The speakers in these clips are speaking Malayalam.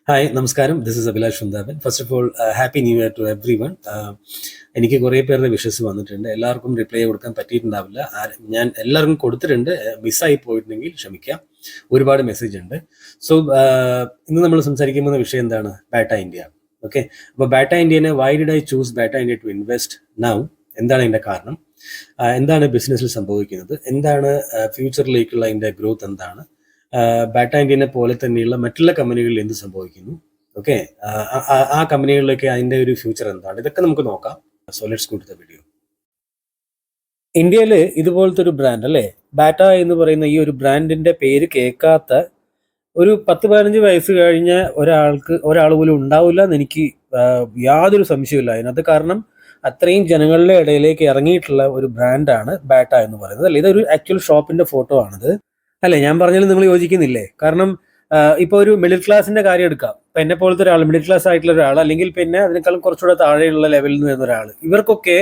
ഹായ് നമസ്കാരം. This is Abhilash Vrindavan. First of all happy new year to everyone. എനിക്ക് കുറേ പേരുടെ വിഷസ് വന്നിട്ടുണ്ട്. എല്ലാവർക്കും റിപ്ലൈ കൊടുക്കാൻ പറ്റിയിട്ടുണ്ടാവില്ല. ഞാൻ എല്ലാവർക്കും കൊടുത്തിട്ടുണ്ട്. മിസ്സായി പോയിട്ടുണ്ടെങ്കിൽ ക്ഷമിക്കാം. ഒരുപാട് മെസ്സേജ് ഉണ്ട്. സോ ഇന്ന് നമ്മൾ സംസാരിക്കാൻ പോകുന്ന വിഷയം എന്താണ്? ബാറ്റ ഇന്ത്യ. ഓക്കെ, അപ്പോൾ ബാറ്റ ഇന്ത്യനെ why did I choose Bata India to invest now? എന്താണ് അതിൻ്റെ കാരണം? എന്താണ് ബിസിനസ്സിൽ സംഭവിക്കുന്നത്? എന്താണ് ഫ്യൂച്ചറിലേക്കുള്ള അതിൻ്റെ ഗ്രോത്ത്? എന്താണ് ബാറ്റ ഇന്ത്യനെ പോലെ തന്നെയുള്ള മറ്റുള്ള കമ്പനികളിൽ എന്ത് സംഭവിക്കുന്നു? ഓക്കെ, ആ കമ്പനികളിലൊക്കെ അതിൻ്റെ ഒരു ഫ്യൂച്ചർ എന്താണ്? ഇതൊക്കെ നമുക്ക് നോക്കാം. So let's go to the video. ഇന്ത്യയിൽ ഇതുപോലത്തെ ഒരു ബ്രാൻഡ് അല്ലേ, ബാറ്റ എന്ന് പറയുന്ന ഈ ഒരു ബ്രാൻഡിന്റെ പേര് കേൾക്കാത്ത ഒരു 10-15 വയസ്സ് കഴിഞ്ഞ ഒരാൾ പോലും ഉണ്ടാവില്ല എന്ന് എനിക്ക് യാതൊരു സംശയമില്ല അതിനകത്ത്. കാരണം അത്രയും ജനങ്ങളുടെ ഇടയിലേക്ക് ഇറങ്ങിയിട്ടുള്ള ഒരു ബ്രാൻഡാണ് ബാറ്റ എന്ന് പറയുന്നത് അല്ലേ. ഇതൊരു ആക്ച്വൽ ഷോപ്പിന്റെ ഫോട്ടോ ആണിത് അല്ലേ. ഞാൻ പറഞ്ഞാലും നിങ്ങൾ യോജിക്കുന്നില്ലേ? കാരണം ഇപ്പോൾ ഒരു മിഡിൽ ക്ലാസിന്റെ കാര്യം എടുക്കാം. ഇപ്പം എന്നെ പോലത്തെ ഒരാൾ, മിഡിൽ ക്ലാസ് ആയിട്ടുള്ള ഒരാൾ, അല്ലെങ്കിൽ പിന്നെ അതിനേക്കാളും കുറച്ചുകൂടെ താഴെയുള്ള ലെവലിൽ നിന്ന് വരുന്ന ഒരാൾ, ഇവർക്കൊക്കെ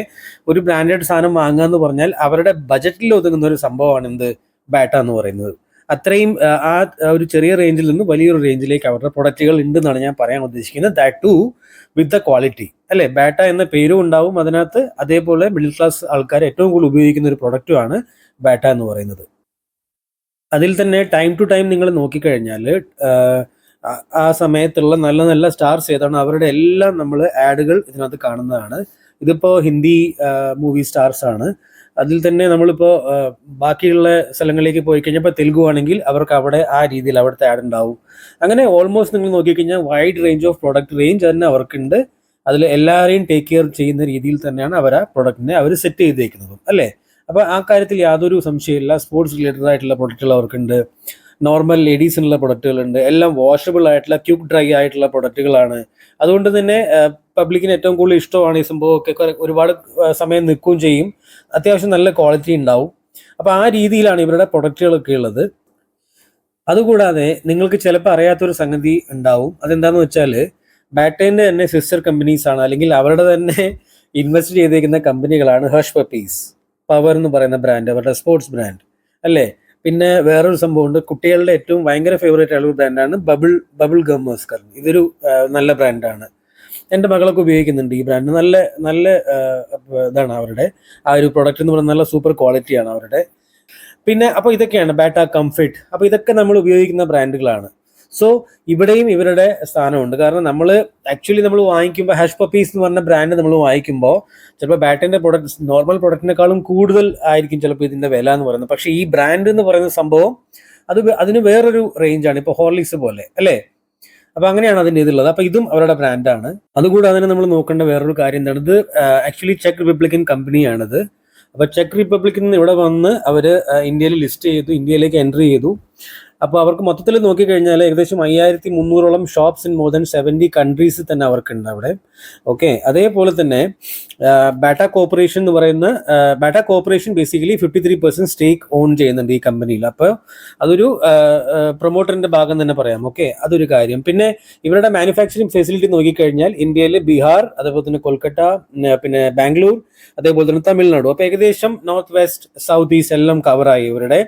ഒരു ബ്രാൻഡഡ് സാധനം വാങ്ങുക എന്ന് പറഞ്ഞാൽ അവരുടെ ബജറ്റിൽ ഒതുങ്ങുന്ന ഒരു സംഭവമാണ് എന്ത്, ബാറ്റ എന്ന് പറയുന്നത്. അത്രയും ആ ഒരു ചെറിയ റേഞ്ചിൽ നിന്ന് വലിയൊരു റേഞ്ചിലേക്ക് അവരുടെ പ്രൊഡക്റ്റുകൾ ഉണ്ടെന്നാണ് ഞാൻ പറയാൻ ഉദ്ദേശിക്കുന്നത്. That to with the quality അല്ലേ. ബാറ്റ എന്ന പേരും ഉണ്ടാവും അതിനകത്ത്. അതേപോലെ മിഡിൽ ക്ലാസ് ആൾക്കാർ ഏറ്റവും കൂടുതൽ ഉപയോഗിക്കുന്ന ഒരു പ്രൊഡക്റ്റുമാണ് ബാറ്റ എന്ന് പറയുന്നത്. അതിൽ തന്നെ ടൈം ടു ടൈം നിങ്ങൾ നോക്കിക്കഴിഞ്ഞാൽ ആ സമയത്തുള്ള നല്ല നല്ല സ്റ്റാർസ് ഏതാണ് അവരുടെ എല്ലാം നമ്മൾ ആഡുകൾ ഇതിനകത്ത് കാണുന്നതാണ്. ഇതിപ്പോൾ ഹിന്ദി മൂവി സ്റ്റാർസ് ആണ്. അതിൽ തന്നെ നമ്മളിപ്പോൾ ബാക്കിയുള്ള സ്ഥലങ്ങളിലേക്ക് പോയി കഴിഞ്ഞാൽ ഇപ്പോൾ തെലുഗു ആണെങ്കിൽ അവർക്ക് അവിടെ ആ രീതിയിൽ അവിടുത്തെ ആഡ് ഉണ്ടാവും. അങ്ങനെ ഓൾമോസ്റ്റ് നിങ്ങൾ നോക്കിക്കഴിഞ്ഞാൽ wide range of product range തന്നെ അവർക്കുണ്ട്. അതിൽ എല്ലാവരെയും ടേക്ക് കെയർ ചെയ്യുന്ന രീതിയിൽ തന്നെയാണ് അവർ ആ പ്രൊഡക്റ്റിനെ അവർ സെറ്റ് ചെയ്തേക്കുന്നതും അല്ലേ. അപ്പോൾ ആ കാര്യത്തിൽ യാതൊരു സംശയമില്ല. സ്പോർട്സ് റിലേറ്റഡ് ആയിട്ടുള്ള പ്രൊഡക്റ്റുകൾ അവർക്കുണ്ട്, നോർമൽ ലേഡീസിനുള്ള പ്രൊഡക്റ്റുകളുണ്ട്, എല്ലാം വാഷബിൾ ആയിട്ടുള്ള ക്യുക്ക് ഡ്രൈ ആയിട്ടുള്ള പ്രൊഡക്റ്റുകളാണ്. അതുകൊണ്ട് തന്നെ പബ്ലിക്കിന് ഏറ്റവും കൂടുതൽ ഇഷ്ടമാണ് ഈ സംഭവമൊക്കെ. ഒരുപാട് സമയം നിൽക്കുകയും ചെയ്യും, അത്യാവശ്യം നല്ല ക്വാളിറ്റി ഉണ്ടാവും. അപ്പോൾ ആ രീതിയിലാണ് ഇവരുടെ പ്രൊഡക്റ്റുകളൊക്കെ ഉള്ളത്. അതുകൂടാതെ നിങ്ങൾക്ക് ചിലപ്പോൾ അറിയാത്തൊരു സംഗതി ഉണ്ടാവും. അതെന്താണെന്ന് വെച്ചാൽ ബാറ്റേൻ്റെ തന്നെ സിസ്റ്റർ കമ്പനീസ് ആണ്, അല്ലെങ്കിൽ അവരുടെ തന്നെ ഇൻവെസ്റ്റ് ചെയ്തേക്കുന്ന കമ്പനികളാണ് ഹഷ് പപ്പീസ്, പവർ എന്ന് പറയുന്ന ബ്രാൻഡ്, അവരുടെ സ്പോർട്സ് ബ്രാൻഡ് അല്ലേ. പിന്നെ വേറൊരു സംഭവമുണ്ട്, കുട്ടികളുടെ ഏറ്റവും ഭയങ്കര ഫേവറേറ്റ് ആയിട്ടുള്ള ബ്രാൻഡാണ് ബബിൾ ഗമ്മേഴ്സ്. ഇതൊരു നല്ല ബ്രാൻഡാണ്. എൻ്റെ മകളൊക്കെ ഉപയോഗിക്കുന്നുണ്ട് ഈ ബ്രാൻഡ്. നല്ല നല്ല ഇതാണ് അവരുടെ ആ ഒരു പ്രൊഡക്റ്റ് എന്ന് പറയുന്നത്. നല്ല സൂപ്പർ ക്വാളിറ്റിയാണ് അവരുടെ. പിന്നെ അപ്പോൾ ഇതൊക്കെയാണ് ബാറ്റ കംഫർട്ട്. അപ്പോൾ ഇതൊക്കെ നമ്മൾ ഉപയോഗിക്കുന്ന ബ്രാൻഡുകളാണ്. സോ ഇവിടെയും ഇവരുടെ സ്ഥാനമുണ്ട്. കാരണം നമ്മൾ വാങ്ങിക്കുമ്പോൾ ഹാഷ് പപ്പീസ് എന്ന് പറഞ്ഞ ബ്രാൻഡ് നമ്മൾ വാങ്ങിക്കുമ്പോൾ ചിലപ്പോൾ ബാറ്റൻ്റെ പ്രൊഡക്റ്റ് നോർമൽ പ്രൊഡക്റ്റിനേക്കാളും കൂടുതൽ ആയിരിക്കും ചിലപ്പോൾ ഇതിൻ്റെ വില എന്ന് പറയുന്നത്. പക്ഷേ ഈ ബ്രാൻഡ് എന്ന് പറയുന്ന സംഭവം അതിന് വേറൊരു റേഞ്ചാണ്. ഇപ്പോൾ ഹോർലിക്സ് പോലെ അല്ലേ. അപ്പോൾ അങ്ങനെയാണ് അതിൻ്റെ ഇതുള്ളത്. അപ്പോൾ ഇതും അവരുടെ ബ്രാൻഡാണ്. അതുകൂടാതെ തന്നെ നമ്മൾ നോക്കേണ്ട വേറൊരു കാര്യം എന്താണ്, ഇത് ആക്ച്വലി ചെക്ക് റിപ്പബ്ലിക്കൻ കമ്പനിയാണിത്. അപ്പോൾ ചെക്ക് റിപ്പബ്ലിക്കിൽ നിന്ന് ഇവിടെ വന്ന് അവർ ഇന്ത്യയിൽ ലിസ്റ്റ് ചെയ്തു, ഇന്ത്യയിലേക്ക് എൻട്രി ചെയ്തു. അപ്പോൾ അവർക്ക് മൊത്തത്തിൽ നോക്കിക്കഴിഞ്ഞാൽ ഏകദേശം 5300ഓളം ഷോപ്സ് ഇൻ മോർ ദാൻ 70 കൺട്രീസിൽ തന്നെ അവർക്കുണ്ട് അവിടെ. ഓക്കെ, അതേപോലെ തന്നെ ബാറ്റ കോർപ്പറേഷൻ എന്ന് പറയുന്ന Bata corporation basically 53% stake own ചെയ്യുന്നുണ്ട് ഈ കമ്പനിയിൽ. അപ്പോൾ അതൊരു പ്രൊമോട്ടറിന്റെ ഭാഗം തന്നെ പറയാം. ഓക്കെ, അതൊരു കാര്യം. പിന്നെ ഇവരുടെ മാനുഫാക്ചറിങ് ഫെസിലിറ്റി നോക്കിക്കഴിഞ്ഞാൽ ഇന്ത്യയിൽ ബീഹാർ, അതേപോലെ തന്നെ കൊൽക്കത്ത, പിന്നെ ബാംഗ്ലൂർ, അതേപോലെ തന്നെ തമിഴ്നാട്. അപ്പോൾ ഏകദേശം നോർത്ത് വെസ്റ്റ് സൗത്ത് ഈസ്റ്റ് എല്ലാം കവറായി ഇവരുടെ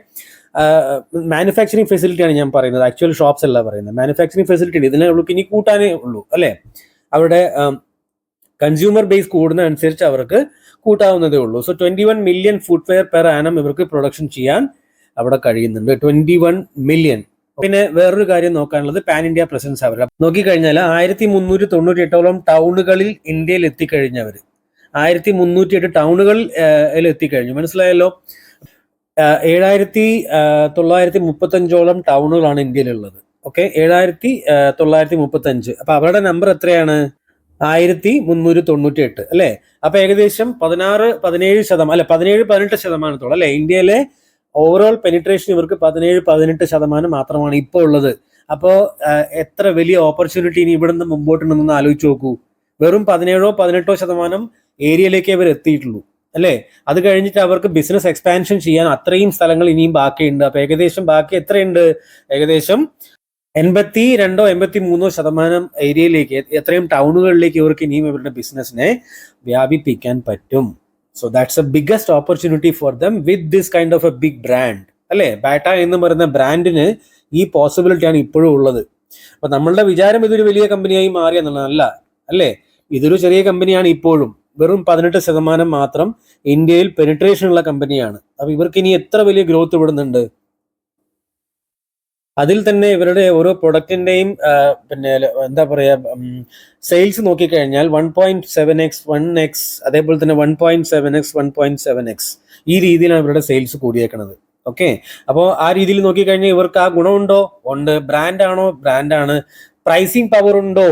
മാനുഫാക്ചറിങ് ഫെസിലിറ്റിയാണ് ഞാൻ പറയുന്നത്. ആക്ച്വൽ ഷോപ്സ് അല്ല പറയുന്നത്, മാനുഫാക്ചറിങ് ഫെസിലിറ്റി ഉണ്ട്. ഇതിനെ ഇനി കൂട്ടാനേ ഉള്ളൂ അല്ലേ. അവരുടെ കൺസ്യൂമർ ബേസ് കൂടുന്ന അനുസരിച്ച് അവർക്ക് കൂട്ടാവുന്നതേ ഉള്ളൂ. So 21 million footwear per annum ഇവർക്ക് പ്രൊഡക്ഷൻ ചെയ്യാൻ അവിടെ കഴിയുന്നുണ്ട്. 21 മില്യൺ. പിന്നെ വേറൊരു കാര്യം നോക്കാനുള്ളത് പാൻ ഇന്ത്യ പ്രസൻസ്. അവരുടെ നോക്കിക്കഴിഞ്ഞാൽ 1398ഓളം ടൗണുകളിൽ ഇന്ത്യയിൽ എത്തിക്കഴിഞ്ഞവർ, 1308 ടൗണുകളിൽ എത്തിക്കഴിഞ്ഞു. മനസ്സിലായല്ലോ. 7935ഓളം ടൗണുകളാണ് ഇന്ത്യയിലുള്ളത്. ഓക്കെ, 7935. അപ്പൊ അവരുടെ നമ്പർ എത്രയാണ്? 1398 അല്ലേ. അപ്പൊ ഏകദേശം 17-18% അല്ലെ. ഇന്ത്യയിലെ ഓവറോൾ പെനിട്രേഷൻ ഇവർക്ക് 17-18% മാത്രമാണ് ഇപ്പോൾ ഉള്ളത്. അപ്പോൾ എത്ര വലിയ ഓപ്പർച്യൂണിറ്റി ഇനി ഇവിടെ നിന്ന് മുമ്പോട്ടുണ്ടെന്ന് ആലോചിച്ച് നോക്കൂ. വെറും 17-18% ഏരിയയിലേക്ക് അവർ എത്തിയിട്ടുള്ളൂ അല്ലേ. അത് കഴിഞ്ഞിട്ട് അവർക്ക് ബിസിനസ് എക്സ്പാൻഷൻ ചെയ്യാൻ അത്രയും സ്ഥലങ്ങൾ ഇനിയും ബാക്കിയുണ്ട്. അപ്പൊ ഏകദേശം ബാക്കി എത്രയുണ്ട്? ഏകദേശം 82-83% ഏരിയയിലേക്ക്, എത്രയും ടൗണുകളിലേക്ക് ഇവർക്ക് ഇനിയും ഇവരുടെ ബിസിനസിനെ വ്യാപിപ്പിക്കാൻ പറ്റും. So that's a biggest opportunity for them with this kind of a big brand അല്ലേ. ബാറ്റ എന്ന് പറയുന്ന ബ്രാൻഡിന് ഈ പോസിബിലിറ്റിയാണ് ഇപ്പോഴും ഉള്ളത്. അപ്പൊ നമ്മളുടെ വിചാരം ഇതൊരു വലിയ കമ്പനിയായി മാറി എന്നുള്ളതല്ല, അല്ലേ? ഇതൊരു ചെറിയ കമ്പനിയാണ് ഇപ്പോഴും. വെറും 18% മാത്രം ഇന്ത്യയിൽ പെനിട്രേഷൻ ഉള്ള കമ്പനിയാണ്. അപ്പൊ ഇവർക്ക് ഇനി എത്ര വലിയ ഗ്രോത്ത് വിടുന്നുണ്ട്. അതിൽ തന്നെ ഇവരുടെ ഓരോ പ്രൊഡക്റ്റിന്റെയും പിന്നെ എന്താ പറയാ സെയിൽസ് നോക്കിക്കഴിഞ്ഞാൽ 1.7x 1x അതേപോലെ തന്നെ 1.7x 1.7x ഈ രീതിയിലാണ് ഇവരുടെ സെയിൽസ് കൂടിയേക്കുന്നത്. ഓക്കെ, അപ്പോൾ ആ രീതിയിൽ നോക്കിക്കഴിഞ്ഞാൽ ഇവർക്ക് ആ ഗുണമുണ്ടോ? ഉണ്ട്. ബ്രാൻഡാണോ? ബ്രാൻഡാണ്. പ്രൈസിങ് പവർ ഉണ്ടോ?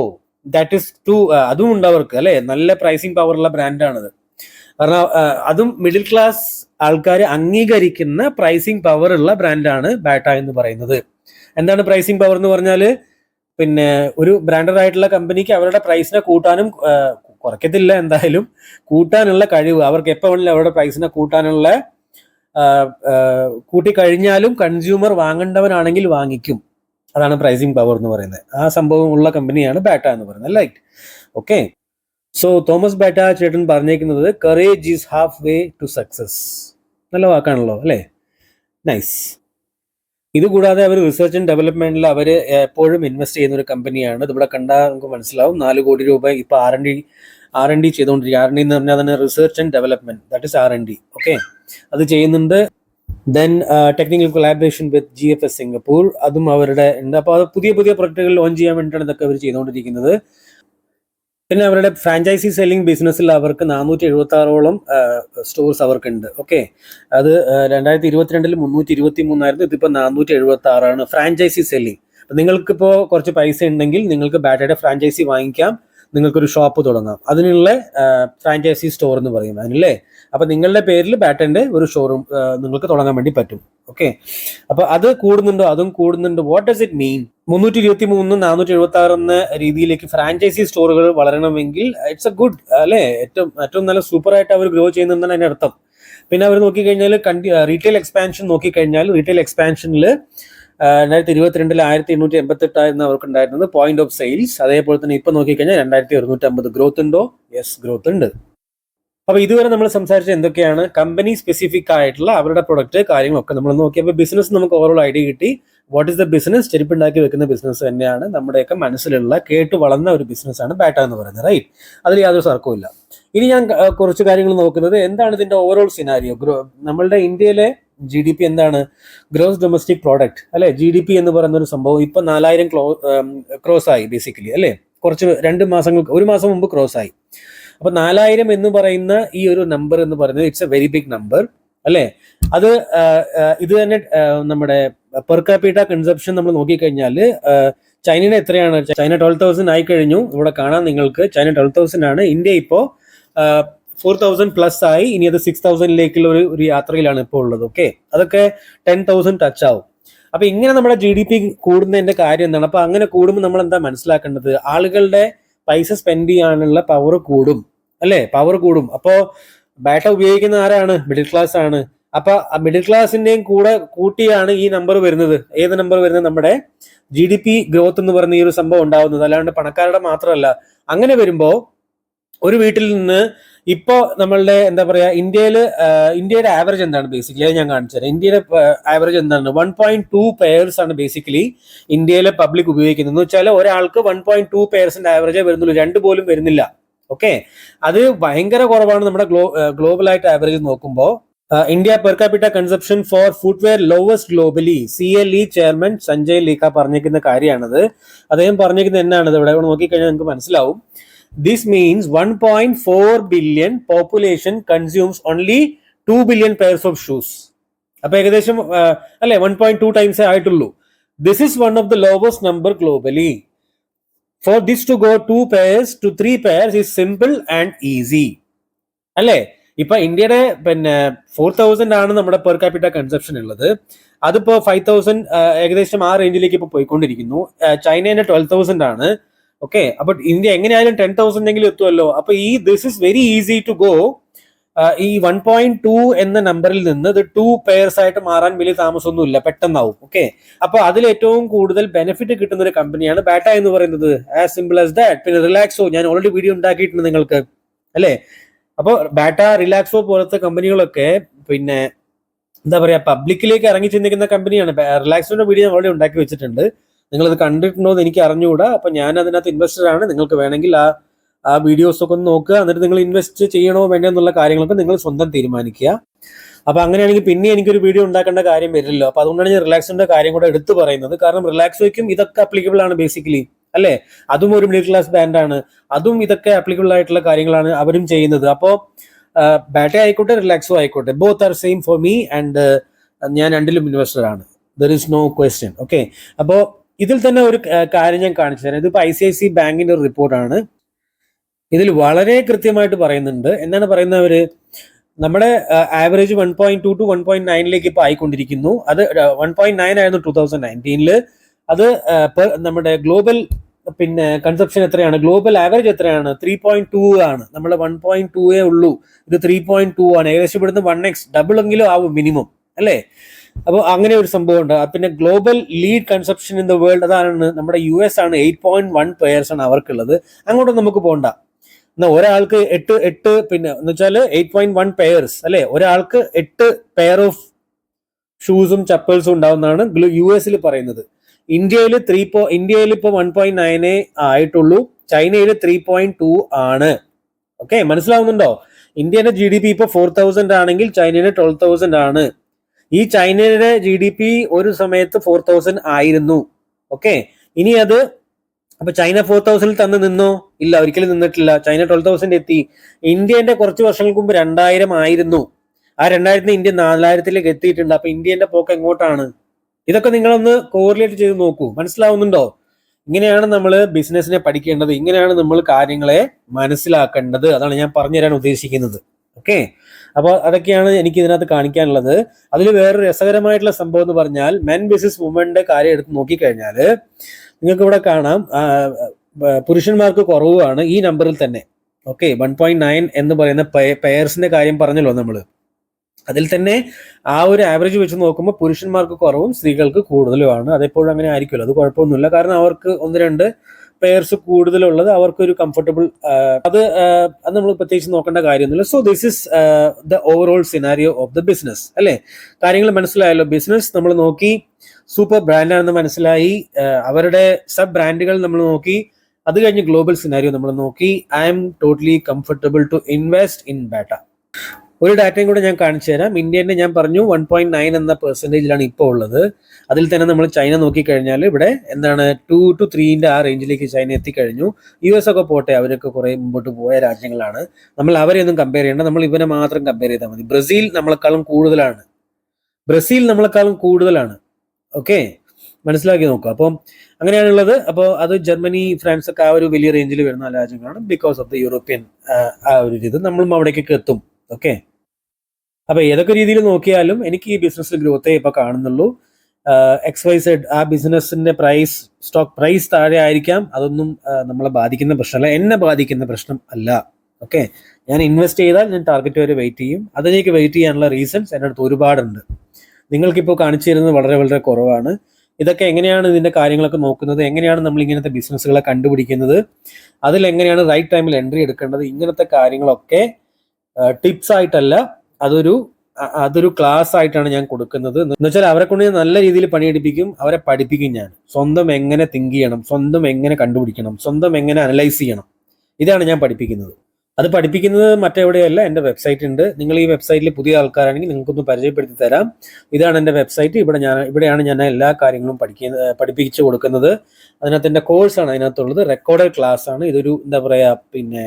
ദാറ്റ് ഇസ് ടു അതും ഉണ്ട് അവർക്ക്, അല്ലെ? നല്ല പ്രൈസിങ് പവർ ഉള്ള ബ്രാൻഡാണത്. കാരണം അതും മിഡിൽ ക്ലാസ് ആൾക്കാർ അംഗീകരിക്കുന്ന പ്രൈസിങ് പവർ ഉള്ള ബ്രാൻഡാണ് ബാറ്റ എന്ന് പറയുന്നത്. എന്താണ് പ്രൈസിങ് പവർ എന്ന് പറഞ്ഞാൽ? പിന്നെ ഒരു ബ്രാൻഡഡ് ആയിട്ടുള്ള കമ്പനിക്ക് അവരുടെ പ്രൈസിനെ കൂട്ടാനും കുറയ്ക്കത്തില്ല, എന്തായാലും കൂട്ടാനുള്ള കഴിവ് അവർക്ക് എപ്പോൾ വേണമെങ്കിലും അവരുടെ പ്രൈസിനെ കൂട്ടാനുള്ള കൂട്ടിക്കഴിഞ്ഞാലും കൺസ്യൂമർ വാങ്ങേണ്ടവനാണെങ്കിൽ വാങ്ങിക്കും. അതാണ് പ്രൈസിങ് പവർ എന്ന് പറയുന്നത്. ആ സംഭവം ഉള്ള കമ്പനിയാണ് ബാറ്റ എന്ന് പറയുന്നത്. Like okay, so Thomas Bata ചേട്ടൻ പറഞ്ഞേക്കുന്നത് courage is half way to success. നല്ല വാക്കാണല്ലോ, അല്ലേ? നൈസ്. ഇതുകൂടാതെ അവർ റിസർച്ച് ആൻഡ് ഡെവലപ്മെന്റിൽ അവർ എപ്പോഴും ഇൻവെസ്റ്റ് ചെയ്യുന്ന ഒരു കമ്പനിയാണ്. ഇതിവിടെ കണ്ടാൽ നമുക്ക് മനസ്സിലാവും. 4 കോടി രൂപ ഇപ്പൊ R&D ചെയ്തുകൊണ്ടിരിക്കുക. R&D എന്ന് പറഞ്ഞാൽ തന്നെ research and development, that is R&D. Okay, അത് ചെയ്യുന്നുണ്ട്. ദെൻ ടെക്നിക്കൽ കൊളാബറേഷൻ വിത്ത് GFS സിംഗപ്പൂർ, അതും അവരുടെ ഉണ്ട്. അപ്പോൾ അത് പുതിയ പ്രൊഡക്റ്റുകൾ ലോഞ്ച് ചെയ്യാൻ വേണ്ടിയിട്ടാണ് ഇതൊക്കെ അവർ ചെയ്തുകൊണ്ടിരിക്കുന്നത്. പിന്നെ അവരുടെ ഫ്രാഞ്ചൈസി സെല്ലിംഗ് ബിസിനസ്സിൽ അവർക്ക് 476ഓളം സ്റ്റോഴ്സ് അവർക്കുണ്ട്. ഓക്കെ, അത് 2022 323 ഇതിപ്പോൾ 476 ഫ്രാഞ്ചൈസി സെല്ലിംഗ്. നിങ്ങൾക്കിപ്പോൾ കുറച്ച് പൈസ ഉണ്ടെങ്കിൽ നിങ്ങൾക്ക് ബാറ്റയുടെ ഫ്രാഞ്ചൈസി വാങ്ങിക്കാം, നിങ്ങൾക്കൊരു ഷോപ്പ് തുടങ്ങാം. അതിനുള്ള ഫ്രാഞ്ചൈസി സ്റ്റോർ എന്ന് പറയും അതിനല്ലേ. അപ്പൊ നിങ്ങളുടെ പേരിൽ ബാറ്റന്റെ ഒരു ഷോറൂം നിങ്ങൾക്ക് തുടങ്ങാൻ വേണ്ടി പറ്റും. ഓക്കെ, അപ്പൊ അത് കൂടുന്നുണ്ടോ? അതും കൂടുന്നുണ്ട്. What does it mean? 323 476 എന്ന രീതിയിലേക്ക് ഫ്രാഞ്ചൈസി സ്റ്റോറുകൾ വളരണമെങ്കിൽ ഇറ്റ്സ് എ ഗുഡ്, അല്ലെ? ഏറ്റവും നല്ല സൂപ്പർ ആയിട്ട് അവർ ഗ്രോ ചെയ്യുന്നുണ്ടെന്നാണ് അതിന്റെ അർത്ഥം. പിന്നെ അവർ നോക്കിക്കഴിഞ്ഞാൽ റീറ്റെയിൽ എക്സ്പാൻഷൻ നോക്കിക്കഴിഞ്ഞാൽ റീറ്റെയിൽ എക്സ്പാൻഷനിൽ 2022 1888 അവർക്ക് ഉണ്ടായിരുന്നത് പോയിന്റ് ഓഫ് സെയിൽസ്. അതേപോലെ തന്നെ ഇപ്പൊ നോക്കിക്കഴിഞ്ഞാൽ 2150 ഗ്രോത്ത് ഉണ്ടോ? യെസ്, ഗ്രോത്ത് ഉണ്ട്. അപ്പൊ ഇതുവരെ നമ്മൾ സംസാരിച്ച എന്തൊക്കെയാണ്? കമ്പനി സ്പെസിഫിക് ആയിട്ടുള്ള അവരുടെ പ്രൊഡക്റ്റ് കാര്യങ്ങളൊക്കെ നമ്മൾ നോക്കിയപ്പോൾ ബിസിനസ് നമുക്ക് ഓവറോൾ ഐഡിയ കിട്ടി. What is the business? ചെരുപ്പുണ്ടാക്കി വെക്കുന്ന ബിസിനസ് തന്നെയാണ്. നമ്മുടെയൊക്കെ മനസ്സിലുള്ള കേട്ട് വളർന്ന ഒരു ബിസിനസ്സാണ് ബാറ്റ എന്ന് പറയുന്നത്. റൈറ്റ്, അതിൽ യാതൊരു തർക്കവും ഇല്ല. ഇനി ഞാൻ കുറച്ച് കാര്യങ്ങൾ നോക്കുന്നത് എന്താണ് ഇതിന്റെ ഓവറോൾ സിനാരിയോ. നമ്മളുടെ ഇന്ത്യയിലെ GDP എന്താണ്? ഗ്രോസ് ഡൊമസ്റ്റിക് പ്രോഡക്റ്റ്, അല്ലെ? GDP എന്ന് പറയുന്ന ഒരു സംഭവം ഇപ്പൊ 4000 ക്രോസ് ആയി ബേസിക്കലി, അല്ലെ? ഒരു മാസം മുമ്പ് ക്രോസ് ആയി. അപ്പൊ 4000 എന്ന് പറയുന്ന ഈ ഒരു നമ്പർ എന്ന് പറയുന്നത് it's a very big number, അല്ലെ? അത് ഇത് തന്നെ നമ്മുടെ പെർ കാപ്പിറ്റ കൺസപ്ഷൻ നമ്മൾ നോക്കിക്കഴിഞ്ഞാൽ ചൈനയുടെ എത്രയാണ്? ചൈന 12,000 ആയി കഴിഞ്ഞു. ഇവിടെ കാണാം നിങ്ങൾക്ക്, ചൈന 12,000 ആണ്. ഇന്ത്യ ഇപ്പോ 4,000+ ആയി. ഇനി അത് 6,000ലേക്കുള്ള ഒരു യാത്രയിലാണ് ഇപ്പോൾ ഉള്ളത്. ഓക്കെ, അതൊക്കെ 10,000 ടച്ച് ആവും. അപ്പൊ ഇങ്ങനെ നമ്മുടെ GDP കൂടുന്നതിന്റെ കാര്യം എന്താണ്? അപ്പൊ അങ്ങനെ കൂടുമ്പോൾ നമ്മൾ എന്താ മനസ്സിലാക്കേണ്ടത്? ആളുകളുടെ പൈസ സ്പെൻഡ് ചെയ്യാനുള്ള പവർ കൂടും, അല്ലെ? പവർ കൂടും. അപ്പോ ബാറ്റ ഉപയോഗിക്കുന്ന ആരാണ്? മിഡിൽ ക്ലാസ് ആണ്. അപ്പൊ മിഡിൽ ക്ലാസിന്റെയും കൂടെ കൂട്ടിയാണ് ഈ നമ്പർ വരുന്നത്. ഏത് നമ്പർ വരുന്നത്? നമ്മുടെ GDP ഗ്രോത്ത് എന്ന് പറയുന്ന ഈ ഒരു സംഭവം ഉണ്ടാവുന്നത്, അല്ലാണ്ട് പണക്കാരുടെ മാത്രമല്ല. അങ്ങനെ വരുമ്പോ ഒരു വീട്ടിൽ നിന്ന് ഇപ്പോ നമ്മളുടെ എന്താ പറയാ ഇന്ത്യയുടെ ആവറേജ് എന്താണ് ബേസിക്കലി? അത് ഞാൻ കാണിച്ചു തരാം. ഇന്ത്യയുടെ ആവറേജ് എന്താണ്? 1.2 പെയർസ് ആണ് ബേസിക്കലി ഇന്ത്യയിലെ പബ്ലിക് ഉപയോഗിക്കുന്നത്. എന്ന് വെച്ചാൽ ഒരാൾക്ക് 1.2 പെയർസിന്റെ ആവറേജേ വരുന്നുള്ളൂ, 2 പോലും വരുന്നില്ല. ഓക്കെ, അത് ഭയങ്കര കുറവാണ് നമ്മുടെ ഗ്ലോബൽ ആയിട്ട് ആവറേജ് നോക്കുമ്പോൾ. India per capita consumption for footwear lowest globally. CLE chairman Sanjay Leekha പറഞ്ഞിരിക്കുന്ന കാര്യമാണത്. അദ്ദേഹം പറഞ്ഞിരിക്കുന്നത് എന്നാണ്? ഇവിടെ നോക്കിക്കഴിഞ്ഞാൽ നിങ്ങൾക്ക് മനസ്സിലാവും. This means 1.4 billion population consumes only 2 billion pairs of shoes. അപ്പൊ ഏകദേശം അല്ലെ 1.2 ടൈംസ് ആയിട്ടുള്ളൂ. This is one of the lowest number globally. For this to go 2 pairs to 3 pairs is simple and easy. അല്ലെ? ഇപ്പൊ ഇന്ത്യയുടെ പിന്നെ 4,000 ആണ് നമ്മുടെ പെർ കാപ്പിറ്റ കൺസപ്ഷൻ ഉള്ളത്. അതിപ്പോ 5,000 ഏകദേശം ആ റേഞ്ചിലേക്ക് ഇപ്പൊ പോയിക്കൊണ്ടിരിക്കുന്നു. ചൈനയുടെ 12,000 ആണ്. ഓക്കെ, അപ്പൊ ഇന്ത്യ എങ്ങനെയായാലും 10,000 എങ്കിലും എത്തുമല്ലോ. അപ്പൊ this is very easy to go. ഈ 1.2 എന്ന നമ്പറിൽ നിന്ന് ഇത് 2 പെയർസ് ആയിട്ട് മാറാൻ വലിയ താമസമൊന്നുമില്ല, പെട്ടെന്നാവും. ഓക്കെ, അപ്പൊ അതിൽ ഏറ്റവും കൂടുതൽ ബെനിഫിറ്റ് കിട്ടുന്ന ഒരു കമ്പനിയാണ് ബാറ്റ എന്ന് പറയുന്നത്. As simple as that. പിന്നെ റിലാക്സോ, ഞാൻ ഓൾറെഡി വീഡിയോ ഉണ്ടാക്കിയിട്ടുണ്ട് നിങ്ങൾക്ക്, അല്ലെ? അപ്പൊ ബാറ്റ, റിലാക്സോ പോലത്തെ കമ്പനികളൊക്കെ പിന്നെ എന്താ പറയാ പബ്ലിക്കിലേക്ക് ഇറങ്ങി ചിന്തിക്കുന്ന കമ്പനിയാണ്. റിലാക്സോന്റെ വീഡിയോ ഞാൻ ഓൾറെഡി ഉണ്ടാക്കി വെച്ചിട്ടുണ്ട്. നിങ്ങളത് കണ്ടിട്ടുണ്ടോ എന്ന് എനിക്ക് അറിഞ്ഞുകൂടാ. അപ്പം ഞാൻ അതിനകത്ത് ഇൻവെസ്റ്ററാണ്. നിങ്ങൾക്ക് വേണമെങ്കിൽ ആ വീഡിയോസൊക്കെ ഒന്ന് നോക്കുക. എന്നിട്ട് നിങ്ങൾ ഇൻവെസ്റ്റ് ചെയ്യണോ വേണ്ടോ എന്നുള്ള കാര്യങ്ങളൊക്കെ നിങ്ങൾ സ്വന്തം തീരുമാനിക്കുക. അപ്പൊ അങ്ങനെയാണെങ്കിൽ പിന്നെ എനിക്കൊരു വീഡിയോ ഉണ്ടാക്കേണ്ട കാര്യം വരില്ലല്ലോ. അപ്പൊ അതുകൊണ്ടാണ് ഞാൻ റിലാക്സിന്റെ കാര്യം കൂടെ എടുത്തു പറയുന്നത്. കാരണം റിലാക്സോയ്ക്കും ഇതൊക്കെ അപ്ലിക്കബിൾ ആണ് ബേസിക്കലി, അല്ലേ? അതും ഒരു മിഡിൽ ക്ലാസ് ബാൻഡാണ്. അതും ഇതൊക്കെ അപ്ലിക്കബിൾ ആയിട്ടുള്ള കാര്യങ്ങളാണ് അവരും ചെയ്യുന്നത്. അപ്പോൾ ബാറ്റ ആയിക്കോട്ടെ റിലാക്സോ ആയിക്കോട്ടെ, both are same for me. And ഞാൻ രണ്ടിലും ഇൻവെസ്റ്റർ ആണ്. There is no question. Okay, അപ്പോൾ ഇതിൽ തന്നെ ഒരു കാര്യം ഞാൻ കാണിച്ചു തരാം. ഇതിപ്പോൾ ICICI ബാങ്കിന്റെ ഒരു റിപ്പോർട്ടാണ്. ഇതിൽ വളരെ കൃത്യമായിട്ട് പറയുന്നുണ്ട്. എന്താണ് പറയുന്നവര്, നമ്മുടെ ആവറേജ് 1.2 to 1.9 ഇപ്പോൾ ആയിക്കൊണ്ടിരിക്കുന്നു. അത് 1.9 ആയിരുന്നു 2019. അത് നമ്മുടെ ഗ്ലോബൽ പിന്നെ കൺസപ്ഷൻ എത്രയാണ്, ഗ്ലോബൽ ആവറേജ് എത്രയാണ്? 3.2 ആണ്. നമ്മുടെ 1.2 ഉള്ളൂ, ഇത് 3.2 ആണ്. ഏകദേശം ഇവിടുന്ന് 1x ഡബിൾ എങ്കിലും ആവും മിനിമം, അല്ലേ? അപ്പോൾ അങ്ങനെ ഒരു സംഭവം ഉണ്ട്. പിന്നെ global lead consumption in the world അതാണ് നമ്മുടെ US ആണ്. 8.1 പെയർസ് ആണ് അവർക്കുള്ളത്. അങ്ങോട്ട് നമുക്ക് പോകണ്ട. എന്നാൽ ഒരാൾക്ക് 8 പിന്നെ എന്ന് വെച്ചാൽ 8.1 പെയർസ്, അല്ലെ? ഒരാൾക്ക് 8 പെയർ ഓഫ് ഷൂസും ചപ്പൽസും ഉണ്ടാവുന്നതാണ് US പറയുന്നത്. ഇന്ത്യയിൽ ഇപ്പോൾ 1.9 ആയിട്ടുള്ളൂ. ചൈനയിൽ 3.2 ആണ്. ഓക്കെ, മനസ്സിലാവുന്നുണ്ടോ? ഇന്ത്യയുടെ GDP ഇപ്പോൾ 4,000 ആണെങ്കിൽ ചൈനയുടെ 12,000 ആണ്. ഈ ചൈനയുടെ GDP ഒരു സമയത്ത് 4,000 ആയിരുന്നു. ഓക്കെ, ഇനി അത് അപ്പൊ ചൈന 4,000 തന്ന് നിന്നോ? ഇല്ല, ഒരിക്കലും നിന്നിട്ടില്ല. ചൈന 12,000 എത്തി. ഇന്ത്യന്റെ കുറച്ച് വർഷങ്ങൾക്ക് മുമ്പ് 2,000 ആയിരുന്നു. ആ 2,000 ഇന്ത്യ 4,000 എത്തിയിട്ടുണ്ട്. അപ്പൊ ഇന്ത്യന്റെ പോക്ക് എങ്ങോട്ടാണ്? ഇതൊക്കെ നിങ്ങളൊന്ന് കോറിലേറ്റ് ചെയ്ത് നോക്കൂ. മനസ്സിലാവുന്നുണ്ടോ? ഇങ്ങനെയാണ് നമ്മൾ ബിസിനസിനെ പഠിക്കേണ്ടത്. ഇങ്ങനെയാണ് നമ്മൾ കാര്യങ്ങളെ മനസ്സിലാക്കേണ്ടത്. അതാണ് ഞാൻ പറഞ്ഞു തരാൻ ഉദ്ദേശിക്കുന്നത്. ഓക്കെ, അപ്പോൾ അതൊക്കെയാണ് എനിക്ക് ഇതിനകത്ത് കാണിക്കാനുള്ളത്. അതിൽ വേറൊരു രസകരമായിട്ടുള്ള സംഭവം എന്ന് പറഞ്ഞാൽ മെൻ വേഴ്സസ് വുമന്റെ കാര്യം എടുത്ത് നോക്കിക്കഴിഞ്ഞാൽ നിങ്ങൾക്ക് ഇവിടെ കാണാം പുരുഷന്മാർക്ക് കുറവാണ് ഈ നമ്പറിൽ തന്നെ. ഓക്കെ, 1.9 എന്ന് പറയുന്ന പെയർസിന്റെ കാര്യം പറഞ്ഞല്ലോ നമ്മൾ. അതിൽ തന്നെ ആ ഒരു ആവറേജ് വെച്ച് നോക്കുമ്പോൾ പുരുഷന്മാർക്ക് കുറവും സ്ത്രീകൾക്ക് കൂടുതലുമാണ്. അതെപ്പോഴും അങ്ങനെ ആയിരിക്കുമല്ലോ, അത് കുഴപ്പമൊന്നുമില്ല. കാരണം അവർക്ക് 1-2 പെയർസ് കൂടുതലുള്ളത് അവർക്കൊരു കംഫർട്ടബിൾ, അത് നമ്മൾ പ്രത്യേകിച്ച് നോക്കേണ്ട കാര്യമൊന്നുമില്ല. So this is the overall scenario of the business, അല്ലേ? കാര്യങ്ങൾ മനസ്സിലായല്ലോ. ബിസിനസ് നമ്മൾ നോക്കി, സൂപ്പർ ബ്രാൻഡാണെന്ന് മനസ്സിലായി, അവരുടെ സബ് ബ്രാൻഡുകൾ നമ്മൾ നോക്കി, അത് കഴിഞ്ഞ് ഗ്ലോബൽ സിനാരിയോ നമ്മൾ നോക്കി. I'm totally comfortable to invest in Bata. ഒരു ഡാറ്റയും കൂടെ ഞാൻ കാണിച്ചു തരാം. ഇന്ത്യൻ്റെ ഞാൻ പറഞ്ഞു 1.9 എന്ന പെർസെൻറ്റേജിലാണ് ഇപ്പോൾ ഉള്ളത്. അതിൽ തന്നെ നമ്മൾ ചൈന നോക്കിക്കഴിഞ്ഞാൽ ഇവിടെ എന്താണ് 2 to 3 ആ റേഞ്ചിലേക്ക് ചൈന എത്തിക്കഴിഞ്ഞു. US ഒക്കെ പോട്ടെ, അവരൊക്കെ കുറേ മുമ്പോട്ട് പോയ രാജ്യങ്ങളാണ്. നമ്മൾ അവരെയൊന്നും കമ്പയർ ചെയ്യേണ്ട, നമ്മൾ ഇവനെ മാത്രം കമ്പയർ ചെയ്താൽ മതി. ബ്രസീൽ നമ്മളെക്കാളും കൂടുതലാണ്. ഓക്കെ, മനസ്സിലാക്കി നോക്കുക. അപ്പം അങ്ങനെയാണുള്ളത്. അപ്പോൾ അത് ജർമ്മനി, ഫ്രാൻസ് ഒക്കെ ആ ഒരു വലിയ റേഞ്ചിൽ വരുന്ന രാജ്യങ്ങളാണ്. ബിക്കോസ് ഓഫ് ദ യൂറോപ്യൻ ആ ഒരു ഇത് നമ്മളും അവിടേക്കൊക്കെ എത്തും. ഓക്കെ, അപ്പൊ ഏതൊക്കെ രീതിയിൽ നോക്കിയാലും എനിക്ക് ഈ ബിസിനസ്സിൽ ഗ്രോത്തേ ഇപ്പൊ കാണുന്നുള്ളൂ. XYZ ആ ബിസിനസിന്റെ സ്റ്റോക്ക് പ്രൈസ് താഴെ ആയിരിക്കാം. അതൊന്നും നമ്മളെ ബാധിക്കുന്ന പ്രശ്നമല്ല, എന്നെ ബാധിക്കുന്ന പ്രശ്നം അല്ല. ഓക്കെ, ഞാൻ ഇൻവെസ്റ്റ് ചെയ്താൽ ഞാൻ ടാർഗറ്റ് വരെ വെയിറ്റ് ചെയ്യും. അതിലേക്ക് വെയിറ്റ് ചെയ്യാനുള്ള റീസൺസ് എൻ്റെ അടുത്ത് ഒരുപാടുണ്ട്. നിങ്ങൾക്കിപ്പോൾ കാണിച്ചു തരുന്നത് വളരെ വളരെ കുറവാണ്. ഇതൊക്കെ എങ്ങനെയാണ് ഇതിന്റെ കാര്യങ്ങളൊക്കെ നോക്കുന്നത്, എങ്ങനെയാണ് നമ്മൾ ഇങ്ങനത്തെ ബിസിനസ്സുകളെ കണ്ടുപിടിക്കുന്നത്, അതിൽ എങ്ങനെയാണ് റൈറ്റ് ടൈമിൽ എൻട്രി എടുക്കേണ്ടത്, ഇങ്ങനത്തെ കാര്യങ്ങളൊക്കെ ടിപ്സ് ആയിട്ടല്ല, അതൊരു ക്ലാസ് ആയിട്ടാണ് ഞാൻ കൊടുക്കുന്നത്. എന്ന് വെച്ചാൽ അവരെ കൊണ്ട് ഞാൻ നല്ല രീതിയിൽ പണിയെടുപ്പിക്കും, അവരെ പഠിപ്പിക്കും. ഞാൻ സ്വന്തം എങ്ങനെ തിങ്ക് ചെയ്യണം, സ്വന്തം എങ്ങനെ കണ്ടുപിടിക്കണം, സ്വന്തം എങ്ങനെ അനലൈസ് ചെയ്യണം, ഇതാണ് ഞാൻ പഠിപ്പിക്കുന്നത്. അത് പഠിപ്പിക്കുന്നത് മറ്റെവിടെയല്ല, എൻ്റെ വെബ്സൈറ്റ് ഉണ്ട്. നിങ്ങൾ ഈ വെബ്സൈറ്റിൽ പുതിയ ആൾക്കാരാണെങ്കിൽ നിങ്ങൾക്കൊന്ന് പരിചയപ്പെടുത്തി തരാം. ഇതാണ് എൻ്റെ വെബ്സൈറ്റ്. ഇവിടെയാണ് ഞാൻ എല്ലാ കാര്യങ്ങളും പഠിപ്പിച്ചു കൊടുക്കുന്നത്. അതിനകത്ത് എൻ്റെ കോഴ്സാണ് അതിനകത്തുള്ളത്. റെക്കോർഡഡ് ക്ലാസ് ആണ്. ഇതൊരു എന്താ പറയുക, പിന്നെ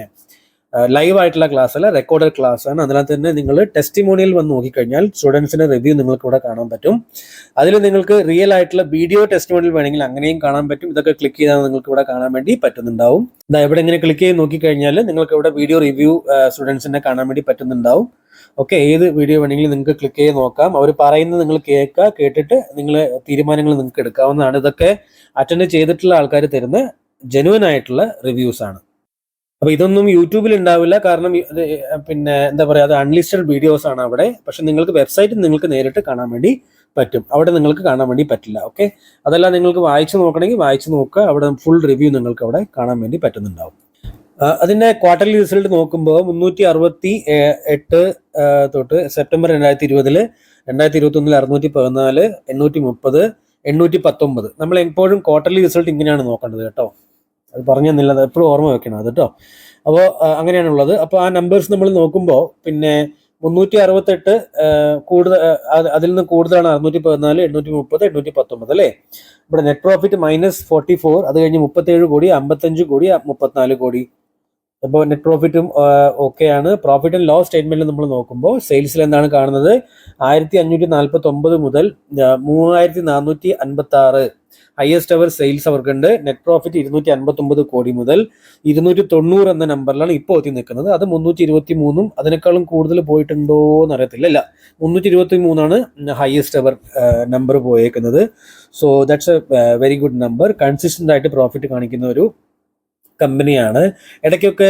ലൈവ് ആയിട്ടുള്ള ക്ലാസ് അല്ല, റെക്കോർഡഡ് ക്ലാസ് ആണ്. അതിനകത്ത് തന്നെ നിങ്ങൾ ടെസ്റ്റിമോണിയൽ വന്ന് നോക്കിക്കഴിഞ്ഞാൽ സ്റ്റുഡൻസിന്റെ റിവ്യൂ നിങ്ങൾക്ക് ഇവിടെ കാണാൻ പറ്റും. അതിൽ നിങ്ങൾക്ക് റിയൽ ആയിട്ടുള്ള വീഡിയോ ടെസ്റ്റിമോണിയൽ വേണമെങ്കിൽ അങ്ങനെയും കാണാൻ പറ്റും. ഇതൊക്കെ ക്ലിക്ക് ചെയ്താൽ നിങ്ങൾക്ക് ഇവിടെ കാണാൻ വേണ്ടി പറ്റുന്നുണ്ടാവും. ഇവിടെ ഇങ്ങനെ ക്ലിക്ക് ചെയ്ത് നോക്കിക്കഴിഞ്ഞാൽ നിങ്ങൾക്ക് ഇവിടെ വീഡിയോ റിവ്യൂ സ്റ്റുഡൻസിനെ കാണാൻ വേണ്ടി പറ്റുന്നുണ്ടാവും. ഓക്കെ, ഏത് വീഡിയോ വേണമെങ്കിലും നിങ്ങൾക്ക് ക്ലിക്ക് ചെയ്ത് നോക്കാം. അവർ പറയുന്നത് നിങ്ങൾ കേട്ടിട്ട് നിങ്ങൾ തീരുമാനങ്ങൾ നിങ്ങൾക്ക് എടുക്കാവുന്നതാണ്. ഇതൊക്കെ അറ്റൻഡ് ചെയ്തിട്ടുള്ള ആൾക്കാർ തരുന്ന ജെനുവൻ ആയിട്ടുള്ള റിവ്യൂസ് ആണ്. അപ്പൊ ഇതൊന്നും യൂട്യൂബിൽ ഉണ്ടാവില്ല, കാരണം പിന്നെ എന്താ പറയുക, അത് അൺലിസ്റ്റഡ് വീഡിയോസ് ആണ് അവിടെ. പക്ഷെ നിങ്ങൾക്ക് വെബ്സൈറ്റിൽ നിങ്ങൾക്ക് നേരിട്ട് കാണാൻ വേണ്ടി പറ്റും, അവിടെ നിങ്ങൾക്ക് കാണാൻ വേണ്ടി പറ്റില്ല. ഓക്കെ, അതെല്ലാം നിങ്ങൾക്ക് വായിച്ചു നോക്കണമെങ്കിൽ വായിച്ചു നോക്കുക. അവിടെ ഫുൾ റിവ്യൂ നിങ്ങൾക്ക് അവിടെ കാണാൻ വേണ്ടി പറ്റുന്നുണ്ടാവും. അതിന്റെ ക്വാർട്ടർലി റിസൾട്ട് നോക്കുമ്പോൾ 368 തൊട്ട് സെപ്റ്റംബർ 2020, 2021 614, 830, 819. നമ്മൾ എപ്പോഴും ക്വാർട്ടർലി റിസൾട്ട് ഇങ്ങനെയാണ് നോക്കേണ്ടത് കേട്ടോ. അത് പറഞ്ഞു തന്നില്ല, അത് എപ്പോഴും ഓർമ്മ വെക്കണം അത് കേട്ടോ. അപ്പോൾ അങ്ങനെയാണുള്ളത്. അപ്പോൾ ആ നമ്പേഴ്സ് നമ്മൾ നോക്കുമ്പോൾ പിന്നെ 368 കൂടുതൽ, അതിൽ നിന്ന് കൂടുതലാണ് 614, 830, 819 അല്ലേ. ഇവിടെ നെറ്റ് പ്രോഫിറ്റ് -44, അത് കഴിഞ്ഞ് 37 കോടി, 55 കോടി, 34 കോടി. അപ്പോൾ നെറ്റ് പ്രോഫിറ്റും ഓക്കെയാണ്. പ്രോഫിറ്റ് ആൻഡ് ലോസ് സ്റ്റേറ്റ്മെന്റിൽ നമ്മൾ നോക്കുമ്പോൾ സെയിൽസിൽ എന്താണ് കാണുന്നത്, 1549 മുതൽ 3456 ഹയസ്റ്റ് അവർ സെയിൽസ് അവർക്കുണ്ട്. നെറ്റ് പ്രോഫിറ്റ് 259 കോടി മുതൽ 290 എന്ന നമ്പറിലാണ് ഇപ്പോൾ എത്തി നിൽക്കുന്നത്. അത് 323 അതിനേക്കാളും കൂടുതൽ പോയിട്ടുണ്ടോ എന്ന് അറിയത്തില്ല. ഇല്ല, 323 ഹയസ്റ്റ് അവർ നമ്പർ പോയേക്കുന്നത്. So that's a very good number. Consistent ആയിട്ട് പ്രോഫിറ്റ് കാണിക്കുന്ന ഒരു കമ്പനിയാണ്. ഇടയ്ക്കൊക്കെ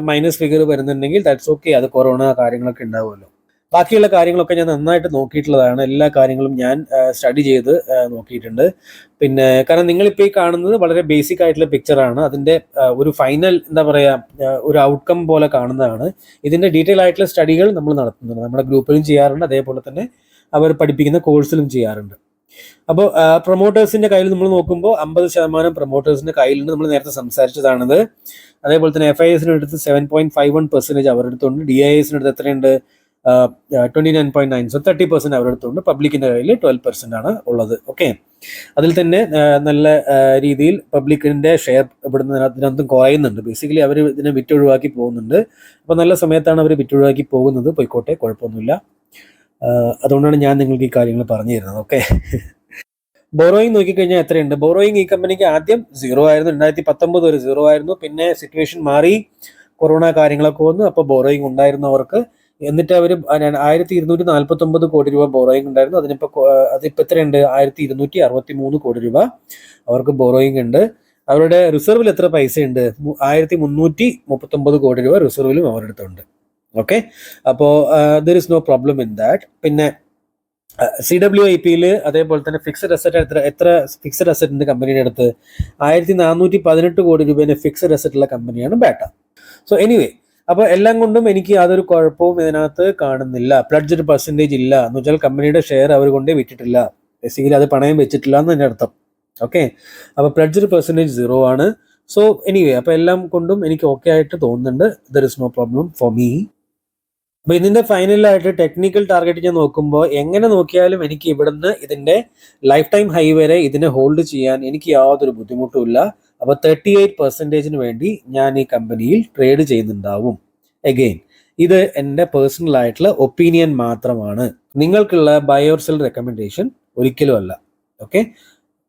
മൈനസ് ഫിഗർ വരുന്നുണ്ടെങ്കിൽ ദാറ്റ്സ് ഓക്കെ, അത് കൊറോണ കാര്യങ്ങളൊക്കെ ഉണ്ടാവുമല്ലോ. ബാക്കിയുള്ള കാര്യങ്ങളൊക്കെ ഞാൻ നന്നായിട്ട് നോക്കിയിട്ടുള്ളതാണ്. എല്ലാ കാര്യങ്ങളും ഞാൻ സ്റ്റഡി ചെയ്ത് നോക്കിയിട്ടുണ്ട്. പിന്നെ കാരണം നിങ്ങളിപ്പോൾ ഈ കാണുന്നത് വളരെ ബേസിക് ആയിട്ടുള്ള പിക്ചറാണ്. അതിൻ്റെ ഒരു ഫൈനൽ എന്താ പറയുക, ഒരു ഔട്ട്കം പോലെ കാണുന്നതാണ്. ഇതിൻ്റെ ഡീറ്റെയിൽ ആയിട്ടുള്ള സ്റ്റഡികൾ നമ്മൾ നടത്തുന്നുണ്ട്, നമ്മുടെ ഗ്രൂപ്പിലും ചെയ്യാറുണ്ട്, അതേപോലെ തന്നെ അവർ പഠിപ്പിക്കുന്ന കോഴ്സിലും ചെയ്യാറുണ്ട്. അപ്പോൾ പ്രൊമോട്ടേഴ്സിന്റെ കയ്യിൽ നമ്മൾ നോക്കുമ്പോൾ 50% പ്രൊമോട്ടേഴ്സിന്റെ കയ്യിലുണ്ട്. നമ്മൾ നേരത്തെ സംസാരിച്ചതാണത്. അതേപോലെ തന്നെ FISന് എടുത്ത് 7.51% അവരുടെ അടുത്തുണ്ട്. DISന് എടുത്ത് എത്രയുണ്ട്, 29.9, സോ 30% അവരുടെ അടുത്തുണ്ട്. പബ്ലിക്കിന്റെ കയ്യിൽ 12% ആണ് ഉള്ളത്. ഓക്കെ, അതിൽ തന്നെ നല്ല രീതിയിൽ പബ്ലിക്കിന്റെ ഷെയർ ഇവിടുന്ന് ഇതിനകത്തും കുറയുന്നുണ്ട്. ബേസിക്കലി അവർ ഇതിനെ വിറ്റൊഴിവാക്കി പോകുന്നുണ്ട്. അപ്പോൾ നല്ല സമയത്താണ് അവർ വിറ്റൊഴിവാക്കി പോകുന്നത്. പോയിക്കോട്ടെ, കുഴപ്പമൊന്നുമില്ല. അതുകൊണ്ടാണ് ഞാൻ നിങ്ങൾക്ക് ഈ കാര്യങ്ങൾ പറഞ്ഞു തരുന്നത്. ഓക്കെ, ബോറോയിങ് നോക്കിക്കഴിഞ്ഞാൽ എത്രയുണ്ട്. ബോറോയിങ് ഈ കമ്പനിക്ക് ആദ്യം 0 ആയിരുന്നു, 2019 വരെ 0 ആയിരുന്നു. പിന്നെ സിറ്റുവേഷൻ മാറി, കൊറോണ കാര്യങ്ങളൊക്കെ വന്നു, അപ്പോൾ ബോറോയിങ് ഉണ്ടായിരുന്നു അവർക്ക്. എന്നിട്ട് അവർ 1249 കോടി രൂപ ബോറോയിങ് ഉണ്ടായിരുന്നു. അതിപ്പോൾ എത്രയുണ്ട്, 1263 കോടി രൂപ അവർക്ക് ബോറോയിങ് ഉണ്ട്. അവരുടെ റിസർവിൽ എത്ര പൈസ ഉണ്ട്, 1339 കോടി രൂപ റിസർവിലും അവരുടെ അടുത്തുണ്ട്. ഓക്കെ, അപ്പോൾ there is no problem in that. പിന്നെ CWIPയിൽ അതേപോലെ തന്നെ ഫിക്സഡ് അസറ്റ് എത്ര ഫിക്സഡ് അസറ്റ് ഉണ്ട് കമ്പനിയുടെ അടുത്ത്, 1418 കോടി രൂപേന്റെ ഫിക്സഡ് അസറ്റ് ഉള്ള കമ്പനിയാണ് ബാറ്റ. സോ എനിവേ, അപ്പോൾ എല്ലാം കൊണ്ടും എനിക്ക് യാതൊരു കുഴപ്പവും ഇതിനകത്ത് കാണുന്നില്ല. പ്ലഡ്ജ്ഡ് പെർസെൻറ്റേജ് ഇല്ല എന്ന് വെച്ചാൽ കമ്പനിയുടെ ഷെയർ അവർ കൊണ്ടേ വിറ്റിട്ടില്ല, ബേസിക്കലി അത് പണയം വെച്ചിട്ടില്ല എന്ന് എൻ്റെ അർത്ഥം. ഓക്കെ, അപ്പോൾ പ്ലഡ്ജ്ഡ് പെർസെൻറ്റേജ് 0 ആണ്. സോ എനിവേ, അപ്പോൾ എല്ലാം കൊണ്ടും എനിക്ക് ഓക്കെ ആയിട്ട് തോന്നുന്നുണ്ട്. There is no problem for me. അപ്പൊ ഇതിന്റെ ഫൈനലായിട്ട് ടെക്നിക്കൽ ടാർഗറ്റ് ഞാൻ നോക്കുമ്പോൾ എങ്ങനെ നോക്കിയാലും എനിക്ക് ഇവിടുന്ന് ഇതിന്റെ ലൈഫ് ടൈം ഹൈ വരെ ഇതിനെ ഹോൾഡ് ചെയ്യാൻ എനിക്ക് യാതൊരു ബുദ്ധിമുട്ടും ഇല്ല. അപ്പോൾ 38% വേണ്ടി ഞാൻ ഈ കമ്പനിയിൽ ട്രേഡ് ചെയ്യുന്നുണ്ടാവും. അഗെയിൻ, ഇത് എൻ്റെ പേഴ്സണൽ ആയിട്ടുള്ള ഒപ്പീനിയൻ മാത്രമാണ്, നിങ്ങൾക്കുള്ള ബൈ ഓർ സെൽ റെക്കമെൻഡേഷൻ ഒരിക്കലും അല്ല. ഓക്കെ,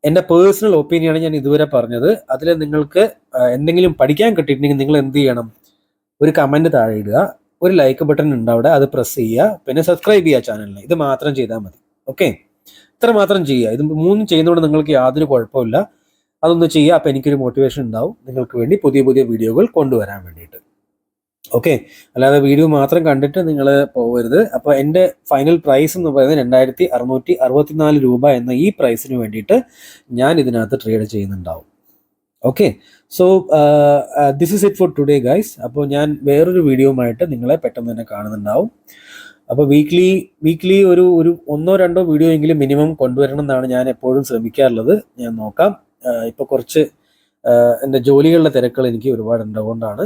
എൻ്റെ പേഴ്സണൽ ഒപ്പീനിയനാണ് ഞാൻ ഇതുവരെ പറഞ്ഞത്. അതിൽ നിങ്ങൾക്ക് എന്തെങ്കിലും പഠിക്കാൻ കിട്ടിയിട്ടുണ്ടെങ്കിൽ നിങ്ങൾ എന്ത് ചെയ്യണം, ഒരു കമൻറ്റ് താഴെ ഇടുക, ഒരു ലൈക്ക് ബട്ടൺ ഉണ്ട് അവിടെ, അത് പ്രസ് ചെയ്യുക, പിന്നെ സബ്സ്ക്രൈബ് ചെയ്യുക ചാനലിന്. ഇത് മാത്രം ചെയ്താൽ മതി. ഓക്കെ, ഇത്ര മാത്രം ചെയ്യുക. ഇത് 3 ചെയ്യുന്നതുകൊണ്ട് നിങ്ങൾക്ക് യാതൊരു കുഴപ്പമില്ല. അതൊന്ന് ചെയ്യുക. അപ്പോൾ എനിക്കൊരു മോട്ടിവേഷൻ ഉണ്ടാവും നിങ്ങൾക്ക് വേണ്ടി പുതിയ പുതിയ വീഡിയോകൾ കൊണ്ടുവരാൻ വേണ്ടിയിട്ട്. ഓക്കെ, അല്ലാതെ വീഡിയോ മാത്രം കണ്ടിട്ട് നിങ്ങൾ പോകരുത്. അപ്പോൾ എൻ്റെ ഫൈനൽ പ്രൈസ് എന്ന് പറയുന്നത് 2664 രൂപ എന്ന ഈ പ്രൈസിന് വേണ്ടിയിട്ട് ഞാൻ ഇതിനകത്ത് ട്രേഡ് ചെയ്യുന്നുണ്ടാവും. Okay, so this is it for today guys. അപ്പോൾ ഞാൻ വേറൊരു വീഡിയോയുമായിട്ട് നിങ്ങളെ പെട്ടെന്ന് തന്നെ കാണുന്നുണ്ടാവും. അപ്പോൾ വീക്ക്ലി ഒരു 1-2 വീഡിയോ എങ്കിലും മിനിമം കൊണ്ടുവരണം എന്നാണ് ഞാൻ എപ്പോഴും ശ്രമിക്കാറുള്ളത്. ഞാൻ നോക്കാം. ഇപ്പോൾ കുറച്ച് എൻ്റെ ജോലികളുടെ തിരക്കുകൾ എനിക്ക് ഒരുപാടുണ്ട്, അതുകൊണ്ടാണ്.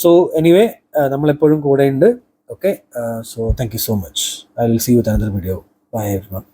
സോ എനിവേ, നമ്മളെപ്പോഴും കൂടെ ഉണ്ട്. Okay, so thank you so much. I will see you with another video. Bye everyone.